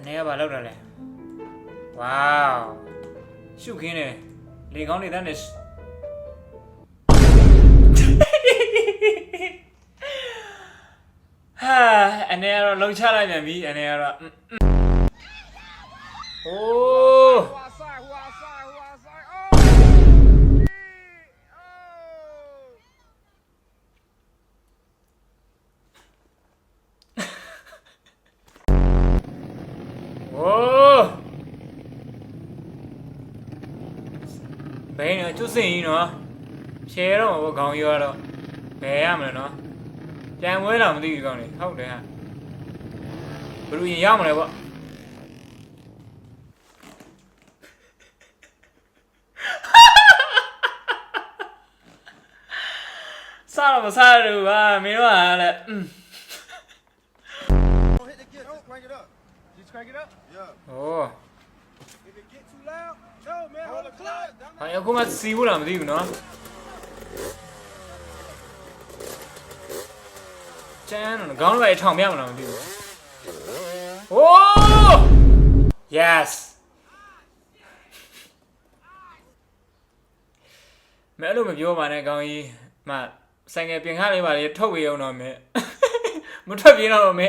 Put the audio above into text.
အနေကဘာလောက်တာလဲ wow ရှုခင်းတယ်လေကောင်းနေတဲ့နဲ့ဟာအနေကတော့လုံချလိုက်ပြန်ပြီအနေကတော့โอ้โอ้ဘယ်နဲ့ကျွတ်စင်ကြီးနော်ရှယ်တော့ဘောခေါင်းရောတော့ဘယ်ရမလဲနော်ပြန်ဝဲတော့မသိဘူးကောင်းနေဟုတ်တယ်ဟာဘယ်လိုရင်ရမလဲပေါ့စားတော့မစားဘူးပါမင်းတို့ကလည်း Hit the gear. Don't crank it up. Just crank it up. Yeah. โอ้ If it get too loud, no man, hold the clutch. ဟာအခုမှစီးဘူးလားမသိဘူးနော်ကျန်းတော့ခေါင်းလိုက်ထောင်ပြမလားမသိဘူးโอ้ yes မဲလို့မပြောပါနဲ့ကောင်းကြီးမဆိုင်ငယ်ပြင်ခါလေးပါလေထုတ်ဝေအောင်တော့မဲမထွက်ပြေးတော့မဲ